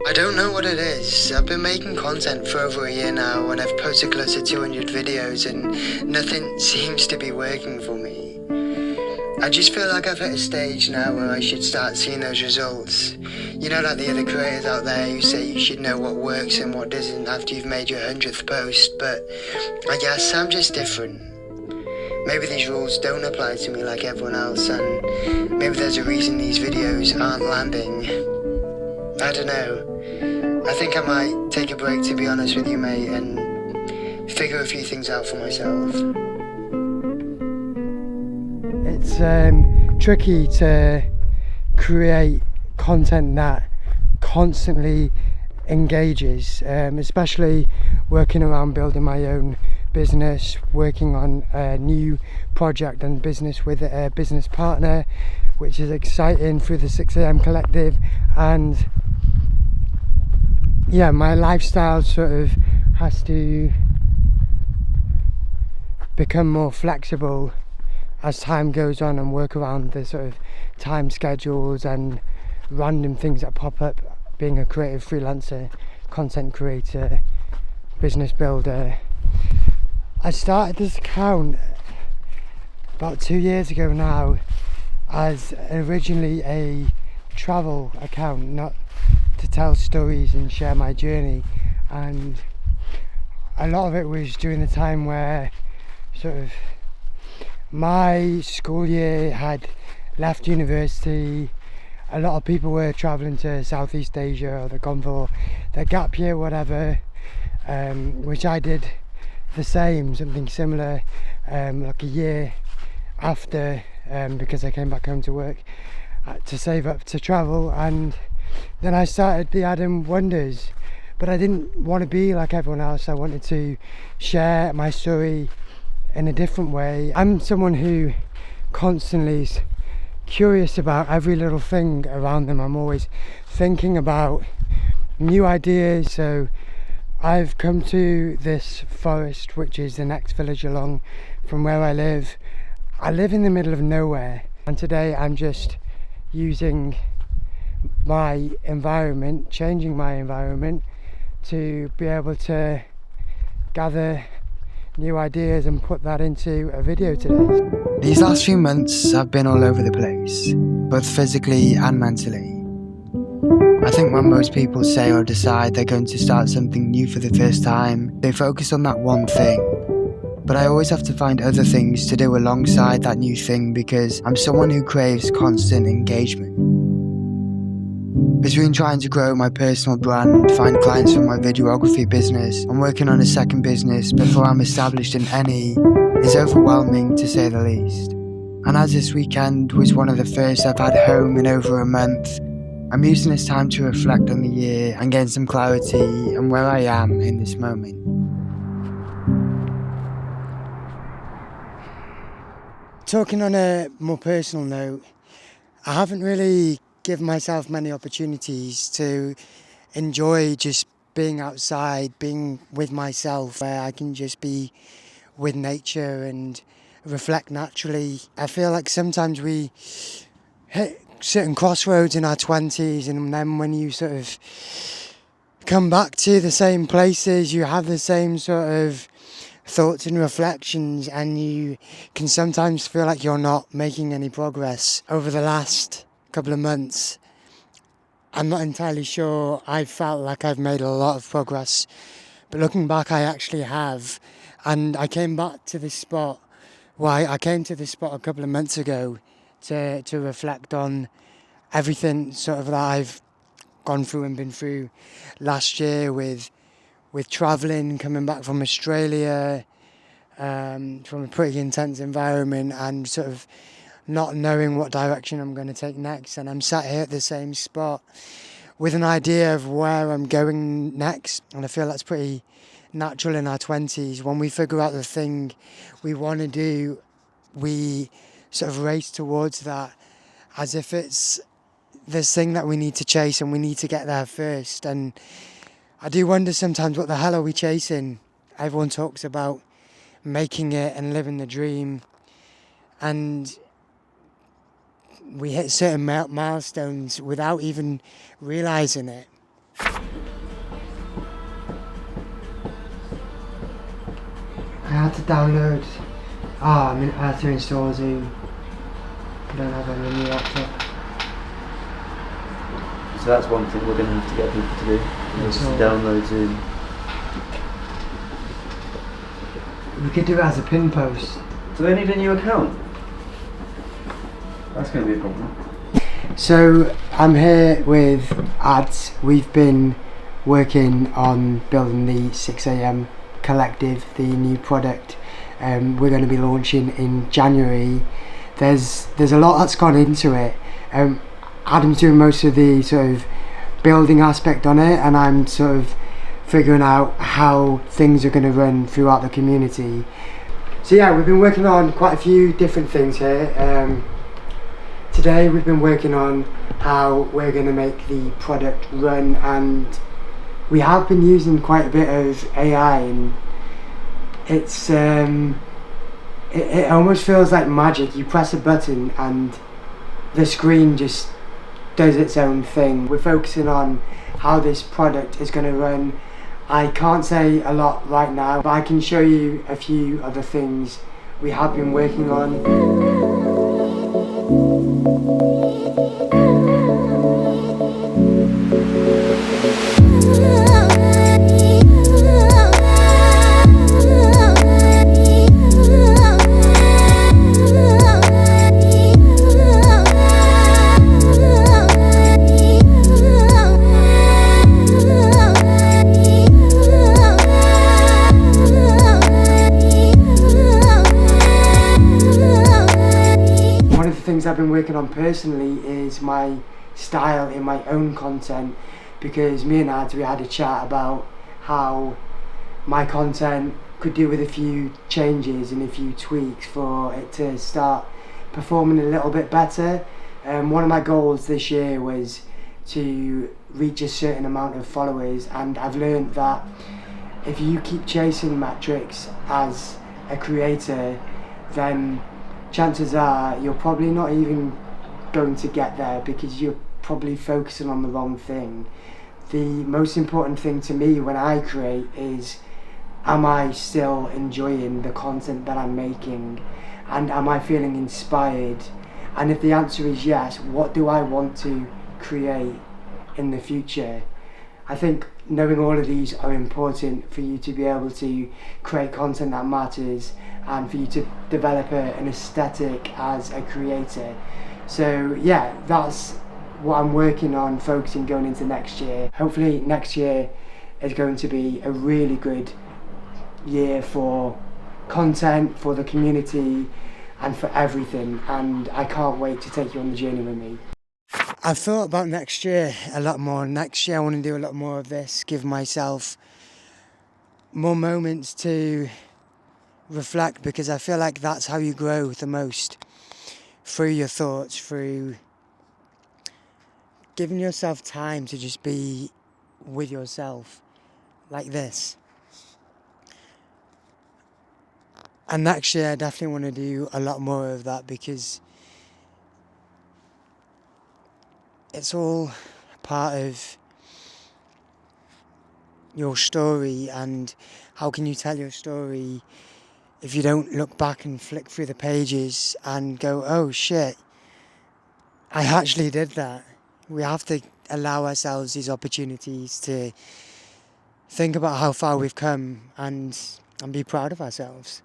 I don't know what it is. I've been making content for over a year now and I've posted close to 200 videos and nothing seems to be working for me. I just feel like I've hit a stage now where I should start seeing those results. You know, like the other creators out there who say you should know what works and what doesn't after you've made your 100th post, but I guess I'm just different. Maybe these rules don't apply to me like everyone else, and maybe there's a reason these videos aren't landing. I don't know. I think I might take a break, to be honest with you, mate, and figure a few things out for myself. It's tricky to create content that constantly engages, especially working around building my own business, working on a new project and business with a business partner, which is exciting, through the 6am collective. And yeah, my lifestyle sort of has to become more flexible as time goes on and work around the sort of time schedules and random things that pop up, being a creative freelancer, content creator, business builder. I started this account about 2 years ago now as originally a travel account, not to tell stories and share my journey, and a lot of it was during the time where sort of my school year had left university. A lot of people were travelling to Southeast Asia, or they'd gone for their gap year, whatever, which I did the same, something similar, like a year after, because I came back home to work to save up to travel. And then I started the Adam Wonders, but I didn't want to be like everyone else. I wanted to share my story in a different way. I'm someone who constantly is curious about every little thing around them. I'm always thinking about new ideas. So I've come to this forest, which is the next village along from where I live. I live in the middle of nowhere, and today I'm just using my environment, changing my environment, to be able to gather new ideas and put that into a video today. These last few months have been all over the place, both physically and mentally. I think when most people say or decide they're going to start something new for the first time, they focus on that one thing. But I always have to find other things to do alongside that new thing, because I'm someone who craves constant engagement. Between trying to grow my personal brand, find clients for my videography business, and working on a second business before I'm established in any, is overwhelming to say the least. And as this weekend was one of the first I've had home in over a month, I'm using this time to reflect on the year and gain some clarity on where I am in this moment. Talking on a more personal note, I haven't really given myself many opportunities to enjoy just being outside, being with myself, where I can just be with nature and reflect naturally. I feel like sometimes we hit certain crossroads in our 20s, and then when you sort of come back to the same places, you have the same sort of thoughts and reflections, and you can sometimes feel like you're not making any progress. Over the last couple of months, I'm not entirely sure. I felt like I've made a lot of progress, but looking back, I actually have. And I came back to this spot. I came to this spot a couple of months ago to reflect on everything sort of that I've gone through and been through last year with travelling, coming back from Australia, from a pretty intense environment, and sort of not knowing what direction I'm going to take next. And I'm sat here at the same spot with an idea of where I'm going next. And I feel that's pretty natural in our 20s. When we figure out the thing we want to do, we sort of race towards that as if it's this thing that we need to chase and we need to get there first. And I do wonder sometimes, what the hell are we chasing? Everyone talks about making it and living the dream, and we hit certain milestones without even realising it. I had to download. I mean, I had to install Zoom. I don't have it on the new laptop. So that's one thing we're going to have to get people to do, is to download Zoom. We could do it as a pin post. Do they need a new account? That's going to be a problem. So I'm here with Ads. We've been working on building the 6 AM collective, the new product. We're going to be launching in January. There's a lot that's gone into it. Adam's doing most of the sort of building aspect on it, and I'm sort of figuring out how things are going to run throughout the community. So yeah, we've been working on quite a few different things here. Today we've been working on how we're going to make the product run, and we have been using quite a bit of AI, and it's it almost feels like magic. You press a button and the screen just does its own thing. We're focusing on how this product is going to run. I can't say a lot right now, but I can show you a few other things we have been working on. I've been working on personally is my style in my own content, because me and Ads, we had a chat about how my content could do with a few changes and a few tweaks for it to start performing a little bit better. One of my goals this year was to reach a certain amount of followers, and I've learned that if you keep chasing metrics as a creator, then chances are you're probably not even going to get there, because you're probably focusing on the wrong thing. The most important thing to me when I create is, am I still enjoying the content that I'm making, and am I feeling inspired? And if the answer is yes, what do I want to create in the future? I think knowing all of these are important for you to be able to create content that matters, and for you to develop an aesthetic as a creator. So yeah, that's what I'm working on, focusing going into next year. Hopefully next year is going to be a really good year for content, for the community, and for everything, and I can't wait to take you on the journey with me. I've thought about next year a lot more. Next year I want to do a lot more of this, give myself more moments to reflect, because I feel like that's how you grow the most, through your thoughts, through giving yourself time to just be with yourself like this. And next year I definitely want to do a lot more of that, because it's all part of your story, and how can you tell your story if you don't look back and flick through the pages and go, oh shit, I actually did that. We have to allow ourselves these opportunities to think about how far we've come and be proud of ourselves.